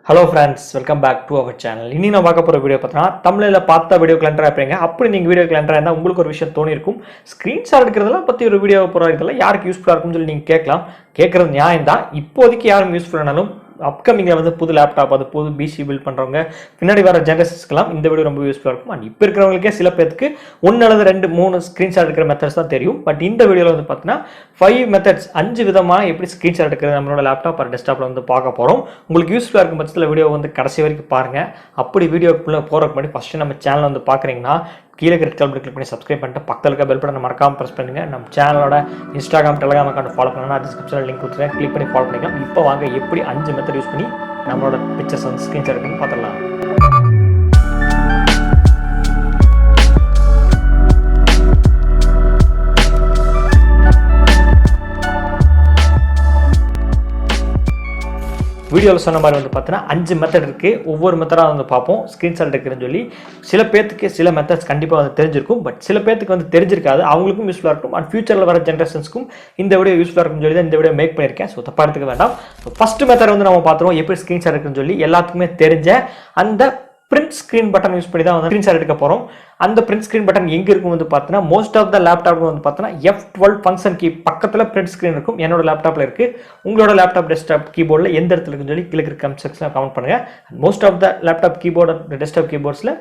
Hello friends, welcome back to our channel. இன்னி நான் பார்க்க போற வீடியோ பார்த்தா தமிழ்ல பார்த்த வீடியோ கிளண்டரா இருப்பீங்க. அப்படி நீங்க வீடியோ கிளண்டரா இருந்தா உங்களுக்கு ஒரு விஷயம் தோணி இருக்கும். ஸ்கிரீன்ஷாட் எடுக்கிறதெல்லாம் பத்தி ஒரு வீடியோ போறதுல யாருக்கு யூஸ்ஃபுல்லா இருக்கும்னு சொல்லி நீங்க கேட்கலாம். கேட்கறது நியாயம் தான். இப்போதைக்கு யாரும் யூஸ்ஃபுல்லானாலும் அப்கமிங்ல வந்து புது லேப்டாப் அது புது பிசி பில்ட் பண்றவங்க பின்னாடி வர ஜெனரேஷன்ஸ்க்குலாம் இந்த வீடியோ ரொம்ப யூஸ்ஃபுல்லா இருக்கும். அண்ட் இப்போ இருக்கிறவங்களுக்கே சில பேருக்கு 1 அல்லது 2 3 ஸ்கிரீன்ஷாட் எடுக்கிற மெத்தட்ஸ் தான் தெரியும். பட் இந்த வீடியோல வந்து பார்த்தீங்கன்னா 5 மெத்தட்ஸ் 5 விதமா எப்படி ஸ்கிரீன்ஷாட் எடுக்கிறது நம்மளோட லேப்டாப் ஆர் டெஸ்க்டாப்ல வந்து பார்க்க போறோம். உங்களுக்கு யூஸ்ஃபுல்லா இருக்கும் பட்சத்தில் வீடியோ வந்து கடைசி வரைக்கும் பாருங்க. அப்படி வீடியோக்குள்ள போறதுக்கு முன்னாடி ஃபர்ஸ்ட் நம்ம சேனல் வந்து பாக்குறீங்கன்னா கீழே ரெட் கலர் கிளிக் பண்ணி சப்ஸ்கிரைப் பண்ணிட்டு பக்கத்துல இருக்க பெல் பட்டனை மறக்காம பிரஸ் பண்ணுங்க. நம்ம சேனலோட இன்ஸ்டாகிராம் டெலிகிராம் அக்கௌண்ட் ஃபாலோ பண்ணனும்னா டிஸ்கிரிப்ஷன்ல லிங்க் கொடுத்துருக்கேன், கிளிக் பண்ணி ஃபாலோ பண்ணிக்கலாம். இப்போ வாங்க எப்படி 5 மெத்தட் யூஸ் பண்ணி நம்மளோட பிக்சர்ஸ் வந்து ஸ்கிரீன்ஷாட் எடுக்கணும்னு பார்த்துடலாம். வீடியோவில் சொன்ன மாதிரி வந்து பார்த்தீங்கன்னா 5 மெத்தட் இருக்குது. ஒவ்வொரு மெத்தடாக வந்து பார்ப்போம் ஸ்க்ரீன்ஷாட் எடுக்கிறதுன்னு சொல்லி. சில பேர்த்துக்கு சில மெத்தட்ஸ் கண்டிப்பாக வந்து தெரிஞ்சிருக்கும், பட் சில பேர்த்துக்கு வந்து தெரிஞ்சிருக்காது. அவங்களுக்கும் யூஸ்ஃபுல்லாக இருக்கும் அண்ட் ஃபியூச்சரில் வர ஜென்ரேஷன்ஸ்க்கும் இந்த வீடியோ யூஸ்ஃபுல்லாக இருக்குன்னு சொல்லி தான் இந்த வீடியோ மேக் பண்ணியிருக்கேன். ஸோ தப்பாக எடுத்துக்க வேண்டாம். ஃபர்ஸ்ட் மெத்தட் வந்து நம்ம பார்த்துருவோம் எப்படி ஸ்க்ரீன்ஷாட் எடுக்குன்னு சொல்லி. எல்லாத்துக்குமே தெரிஞ்ச அந்த பிரிண்ட் ஸ்க்ரீன் பட்டன் யூஸ் பண்ணி தான் வந்து ஸ்க்ரீன்ஷாட் எடுக்க போகிறோம். அந்த பிரிண்ட் ஸ்க்ரீன் பட்டன் எங்க இருக்கும் வந்து பார்த்தீங்கன்னா மோஸ்ட் ஆஃப் த லேப்டாப் வந்து பார்த்தீங்கன்னா F12 ஃபங்க்ஷன் கீ பக்கத்தில் பிரிண்ட் ஸ்க்ரீன் இருக்கும். என்னோட லேப்டாப்ல இருக்கு. உங்களோட லேப்டாப் டெஸ்க்டாப் கீபோர்டில் எந்த இடத்துல இருக்குன்னு சொல்லி கீழே இருக்க கமெண்ட் செக்ஷன்ல கமெண்ட் பண்ணுங்க. Most of the laptop keyboard desktop கீபோர்ட்ஸ்ல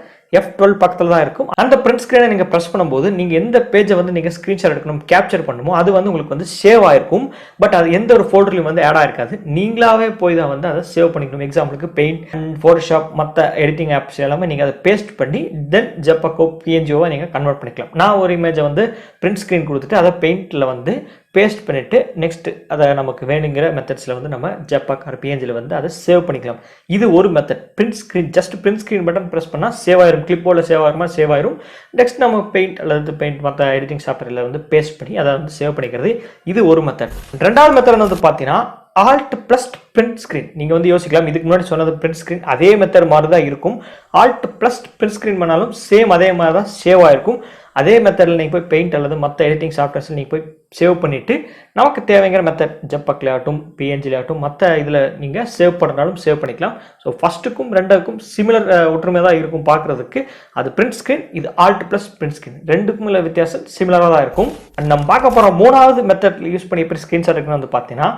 F12 பக்கத்தில் தான் இருக்கும். அந்த பிரிண்ட் ஸ்க்ரீனை நீங்கள் ப்ரெஸ் பண்ணும்போது நீங்கள் எந்த பேஜை வந்து நீங்கள் ஸ்க்ரீன்ஷாட் எடுக்கணும் கேப்சர் பண்ணுமோ அது வந்து உங்களுக்கு வந்து சேவ் ஆயிருக்கும். பட் அது எந்த ஒரு ஃபோல்டர்லையும் வந்து ஆட் ஆயிருக்காது. நீங்களாவே போய் தான் வந்து அதை சேவ் பண்ணிக்கணும். எக்ஸாம்பிளுக்கு பெயிண்ட் அண்ட் ஃபோட்டோஷாப் மற்ற எடிட்டிங் ஆப்ஸ் எல்லாமே நீங்கள் அதை பேஸ்ட் பண்ணி தென் ஜெப்பக்கோ பிஎன்ஜிஓவை நீங்கள் கன்வெர்ட் பண்ணிக்கலாம். நான் ஒரு இமேஜை வந்து பிரிண்ட் ஸ்க்ரீன் கொடுத்துட்டு அதை பெயிண்டில் வந்து பேஸ்ட் பண்ணிவிட்டு நெக்ஸ்ட் அதை நமக்கு வேணுங்கிற மெத்தட்ஸில் வந்து நம்ம ஜெப்பாக் ஆர் பிஎன்ஜியில் வந்து அதை சேவ் பண்ணிக்கலாம். இது ஒரு method. Print screen just print screen button press பண்ணால் சேவ் ஆயிரும். கிளிப்போர்டில் சேவ் ஆகுமா சேவ் ஆயிரும். நெக்ஸ்ட் நம்ம பெயிண்ட் அல்லது பெயிண்ட் மற்ற எடிட்டிங் சாஃப்ட்வேரில் வந்து பேஸ்ட் பண்ணி அதை வந்து சேவ் பண்ணிக்கிறது. இது ஒரு மெத்தட். ரெண்டாவது மெத்தட் வந்து பார்த்தீங்கன்னா ஆல்ட் பிளஸ் பிரிண்ட் ஸ்க்ரீன். நீங்கள் வந்து யோசிக்கலாம் இதுக்கு முன்னாடி சொன்னது பிரிண்ட் ஸ்க்ரீன் அதே மெத்தட் மாதிரி தான் இருக்கும். ஆல்ட் பிளஸ் பிரிண்ட் ஸ்க்ரீன் பண்ணாலும் சேம் அதே மாதிரி தான் சேவ் ஆயிருக்கும். அதே மெத்தடில் நீங்கள் போய் பெயிண்ட் அல்லது மற்ற எடிட்டிங் சாஃப்ட்வேர்ஸில் நீங்கள் போய் சேவ் பண்ணிவிட்டு நமக்கு தேவைங்கிற மெத்தட் ஜெப்பக்கில் ஆகட்டும் பிஎன்ஜியில் ஆகட்டும் மற்ற இதில் நீங்கள் சேவ் பண்ணுறாலும் சேவ் பண்ணிக்கலாம். ஸோ ஃபஸ்ட்டுக்கும் ரெண்டுக்கும் சிமிலர் ஒற்றுமை தான் இருக்கும் பார்க்குறதுக்கு. அது பிரிண்ட் ஸ்க்ரீன், இது ஆல்ட் ப்ளஸ் பிரிண்ட் ஸ்க்ரீன். ரெண்டுக்கும் உள்ள வித்தியாசம் சிமிலராக தான் இருக்கும். நம்ம பார்க்க போகிற மூணாவது மெத்தட் யூஸ் பண்ணி எப்படி ஸ்க்ரீன்ஷாட் எடுக்கணும் வந்து பார்த்தீங்கன்னா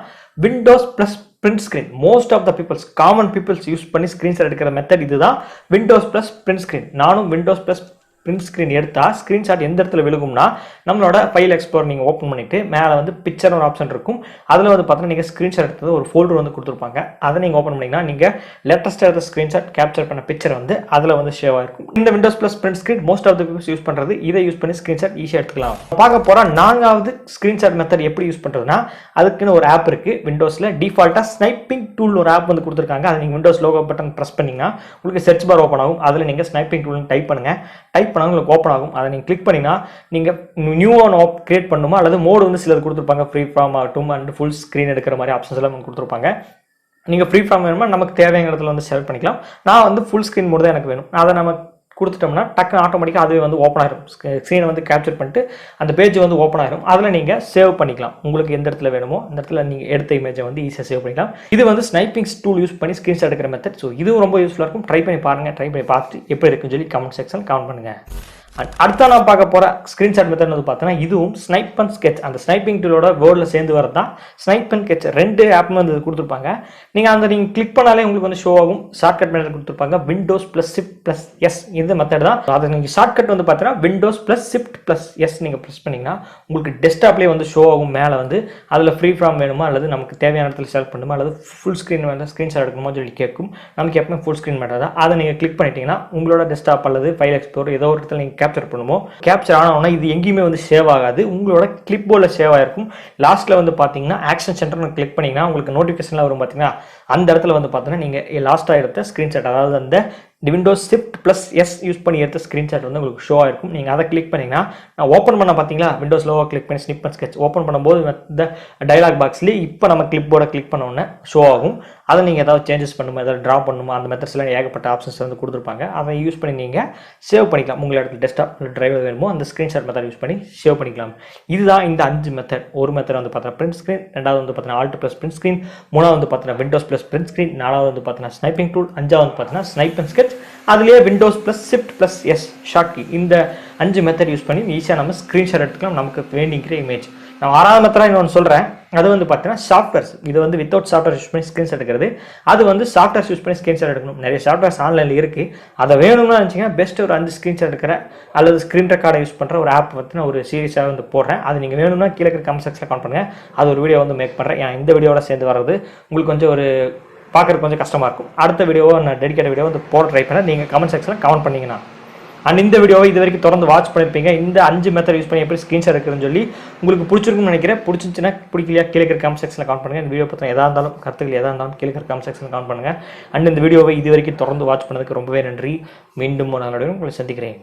Windows plus print screen. Most of the peoples common peoples use பண்ணி ஸ்க்ரீன்ஷாட் எடுக்கிற மெத்தட் இதுதான், விண்டோஸ் ப்ளஸ் பிரிண்ட் ஸ்க்ரீன். நானும் விண்டோஸ் ப்ளஸ் பிரிண்ட் ஸ்க்ரீன் எடுத்தால் ஸ்க்ரீன்ஷாட் எந்த இடத்துல விழுகும்னா நம்மளோட ஃபைல் எக்ஸ்ப்ளோர் நீங்கள் ஓப்பன் பண்ணிவிட்டு மேலே வந்து பிக்சர் ஒரு ஆப்ஷன் இருக்கும். அதில் வந்து பார்த்தீங்கன்னா நீங்கள் ஸ்க்ரீன்ஷாட் எடுத்தது ஒரு ஃபோல்டர் வந்து கொடுத்துருப்பாங்க. அதை நீங்கள் ஓப்பன் பண்ணிங்கன்னா நீங்கள் லேட்டஸ்ட்டாக எடுத்த ஸ்க்ரீன்ஷாட் கேப்சர் பண்ண பிக்சர் வந்து அதில் வந்து ஷேவ் ஆயிருக்கும். இந்த Windows plus print screen most of the peoples use பண்ணுறது. இதை யூஸ் பண்ணி ஸ்க்ரீன்ஷாட் ஈஸியாக எடுத்துக்கலாம். பார்க்க போகிற 4வது ஸ்க்ரீன்ஷாட் மெத்தட் எப்படி யூஸ் பண்ணுறதுனா அதுக்குன்னு ஒரு ஆப் இருக்குது. விண்டோஸில் டிஃபால்ட்டாக ஸ்னைப்பிங் டூல் ஒரு ஆப் வந்து கொடுத்துருக்காங்க. அதை நீங்கள் விண்டோஸ் லோகோ பட்டன் ப்ரெஸ் பண்ணிங்கன்னா உங்களுக்கு சர்ச் பார் ஓப்பன் ஆகும். அதில் நீங்கள் ஸ்னைப்பிங் டூல்னு டைப் பண்ணுங்கள். டைப் பண்ணாலும் உங்களுக்கு ஓப்பன் ஆகும். அதை நீங்கள் கிளிக் பண்ணிங்கன்னா நீங்கள் நியூவான ஆப் கிரியேட் பண்ணணுமா அல்லது மோடு வந்து சிலர் கொடுத்துருப்பாங்க ஃப்ரீ ஃபார்ம் ஆகட்டும் அண்ட் ஃபுல் ஸ்க்ரீன் எடுக்கிற மாதிரி ஆப்ஷன்ஸ் எல்லாம் கொடுத்துருப்பாங்க. நீங்கள் ஃப்ரீ ஃபார்ம் வேணுமா நமக்கு தேவையான இடத்துல வந்து செலக்ட் பண்ணிக்கலாம். நான் வந்து ஃபுல் ஸ்க்ரீன் மோடு தான் எனக்கு வேணும். அதை நம்ம கொடுத்துட்டோம்னா டக்கு ஆட்டோமேட்டிக்காக அதுவே வந்து ஓப்பன் ஆயிரும். ஸ்க்ரீனை வந்து கேப்சர் பண்ணிட்டு அந்த பேஜ் வந்து ஓப்பன் ஆயிரும். அதில் நீங்கள் சேவ் பண்ணிக்கலாம். உங்களுக்கு எந்த இடத்துல வேணுமோ அந்த இடத்துல நீங்கள் எடுத்த இமேஜை வந்து ஈஸியாக சேவ் பண்ணிக்கலாம். இது வந்து ஸ்னைப்பிங் டூல் யூஸ் பண்ணி ஸ்க்ரீன்ஷாட் எடுக்கிற மெத்தட். ஸோ இதுவும் ரொம்ப யூஸ்ஃபுல்லாக இருக்கும். ட்ரை பண்ணி பாருங்கள். ட்ரை பண்ணி பார்த்துட்டு எப்படி இருக்குன்னு சொல்லி கமெண்ட் செக்ஷன் கமெண்ட் பண்ணுங்கள். அடுத்த நான் பார்க்க போகிற ஸ்க்ரீன்ஷாட் மெத்தட் வந்து பார்த்தீங்கன்னா இதுவும் ஸ்னைப் அண்ட் ஸ்கெட்ச். அந்த ஸ்னைப்பிங் டூலோட வேர்டில் சேர்ந்து வரது தான் ஸ்னைப் அண்ட் ஸ்கெட்ச். 2 ஆப்னு வந்து கொடுத்துருப்பாங்க. நீங்கள் கிளிக் பண்ணாலே உங்களுக்கு வந்து ஷோ ஆகும். ஷார்ட்கட் மெத்தட் கொடுத்துருப்பாங்க Windows plus shift plus S. இந்த மெத்தட் தான். அதை நீங்கள் ஷார்ட்கட் வந்து பார்த்தீங்கன்னா Windows plus shift plus S நீங்கள் ப்ரெஸ் பண்ணிங்கன்னா உங்களுக்கு டெஸ்க்டாப்லேயே வந்து ஷோ ஆகும். மேலே வந்து அதில் ஃப்ரீ ஃபார்ம் வேணுமா அல்லது நமக்கு தேவையான இடத்துல செலக்ட் பண்ணுமா அல்லது ஃபுல் ஸ்க்ரீன் வேணும் ஸ்க்ரீன்ஷாட் எடுக்கணுமோ சொல்லி கேட்கும். நமக்கு எப்பவுமே ஃபுல் ஸ்க்ரீன் மெத்தட் தான். அதை நீங்கள் கிளிக் பண்ணிட்டீங்கன்னா உங்களோட டெஸ்க்டாப் அல்லது ஃபைல் எக்ஸ்ப்ளோர் ஏதோ ஒரு இடத்துல நீங்கள் கேப்சர் பண்ணுமோ கேப்சர் ஆனோன்னா இது எங்கேயுமே வந்து சேவ் ஆகாது. உங்களோட கிளிப் போர்டில் சேவ் ஆயிருக்கும். லாஸ்ட்டில் வந்து பார்த்தீங்கன்னா ஆக்ஷன் சென்டர்னு கிளிக் பண்ணிங்கன்னா உங்களுக்கு நோட்டிஃபிகேஷன்லாம் வரும். பார்த்தீங்கன்னா அந்த இடத்துல வந்து பார்த்தீங்கன்னா நீங்கள் லாஸ்ட்டாக எடுத்த ஸ்க்ரீன்ஷாட் அதாவது அந்த Windows shift plus S use பண்ணி எடுத்த ஸ்க்ரீன்ஷாட் வந்து உங்களுக்கு ஷோ ஆயிருக்கும். நீங்கள் அதை கிளிக் பண்ணிங்கன்னா நான் ஓப்பன் பண்ண பார்த்தீங்களா, விண்டோஸ் லோவாக கிளிக் பண்ணி ஸ்னிப் அண்ட் ஸ்கெட்ச் ஓப்பன் பண்ணும்போது இந்த டயலாக் பாக்ஸ்லேயே இப்போ நம்ம கிளிப் போர்டை கிளிக் பண்ண உடனே ஷோ ஆகும். அதை நீங்கள் ஏதாவது சேஞ்சஸ் பண்ணுமா, ஏதாவது ட்ரா பண்ணுமா, அந்த மெத்தட்ஸ்லாம் ஏகப்பட்ட ஆப்ஷன்ஸ் வந்து கொடுத்துருப்பாங்க. அதை யூஸ் பண்ணி நீங்கள் சேவ் பண்ணிக்கலாம். உங்கள் இடத்துல டெஸ்க்டாப் டிரைவர் வேணுமோ அந்த ஸ்க்ரீன்ஷாட் மெத்தட் யூஸ் பண்ணி சேவ் பண்ணிக்கலாம். இதுதான் இந்த 5 மெத்தட். ஒரு மெத்தட் வந்து பார்த்தீங்கன்னா பிரிண்ட் ஸ்க்ரீன், ரெண்டாவது வந்து பார்த்தீங்கன்னா ஆல்ட் ப்ளஸ் பிரிண்ட் ஸ்க்ரீன், மூணாவது வந்து பார்த்தீங்கன்னா விண்டோஸ் ப்ளஸ் பிரிண்ட் ஸ்க்ரீன், நாலாவது வந்து பார்த்தீங்கன்னா ஸ்னைப்பிங் டூல், அஞ்சாவது வந்து பார்த்தீங்கன்னா ஸ்னைப் அண்ட் ஸ்கெட்ச், அதுலேயே Windows plus shift plus S short key. இந்த 5 மெத்தட் யூஸ் பண்ணி ஈஸியாக நம்ம ஸ்க்ரீன்ஷாட் எடுத்துக்கலாம் நமக்கு வேண்டிங்கிற இமேஜ். நான் 6வது மெத்தடாக இன்னொன்று சொல்கிறேன். அது வந்து பார்த்தீங்கன்னா சாஃப்ட்வேர்ஸ். இது வந்து வித்தவுட் சாஃப்ட்வேர் யூஸ் பண்ணி ஸ்க்ரீன்ஷாட் எடுக்கிறது. அது வந்து சாஃப்ட்வேர்ஸ் யூஸ் பண்ணி ஸ்க்ரீன்ஷாட் எடுக்கணும். நிறைய சாஃப்ட்வேர்ஸ் ஆன்லைனில் இருக்குது. அதை வேணும்னு நினச்சிங்கன்னா பெஸ்ட் ஒரு 5 ஸ்க்ரீன்ஷாட் எடுக்கிற அல்லது ஸ்க்ரீன் ரெக்கார்டை யூஸ் பண்ணுற ஒரு ஆப் பற்றின ஒரு சீரிஸாக வந்து போடுறேன். அது நீங்கள் வேணும்னா கீழே இருக்கிற கமெண்ட் செக்ஷனில் கமெண்ட் பண்ணுங்கள். அது ஒரு வீடியோ வந்து மேக் பண்ணுறேன். ஏன் இந்த வீடியோட சேர்ந்து வர்றது உங்களுக்கு கொஞ்சம் ஒரு பார்க்குறதுக்கு கொஞ்சம் கஷ்டமாக இருக்கும். அடுத்த வீடியோவை நான் டெடிக்கேட் வீடியோ வந்து போட ட்ரை பண்ணேன். நீங்கள் கமெண்ட் செக்ஷனில் கமெண்ட் பண்ணிங்கன்னா அண்ட் இந்த வீடியோவை இது வரைக்கும் தொடர்ந்து வாட்ச் பண்ணியிருப்பீங்க. இந்த 5 மெத்தட் யூஸ் பண்ணி எப்படி ஸ்க்ரீன்ஷாட் எடுக்கிறதுன்னு சொல்லி உங்களுக்கு பிடிச்சிருக்குன்னு நினைக்கிறேன். பிடிச்சிருந்துச்சுன்னா பிடிக்கலையா கீழே இருக்கிற கமெண்ட் செக்ஷனில் கமெண்ட் பண்ணுங்கள். இந்த வீடியோ பற்றி எதாக இருந்தாலும் கருத்துக்கள் எதாக இருந்தாலும் கீழே இருக்கிற கமெண்ட் செக்ஷனில் கமெண்ட் பண்ணுங்கள். அண்ட் இந்த வீடியோவை இது வரைக்கும் தொடர்ந்து வாட்ச் பண்ணதுக்கு ரொம்பவே நன்றி. மீண்டும் ஒரு நாளுடன் உங்களை சந்திக்கிறேன்.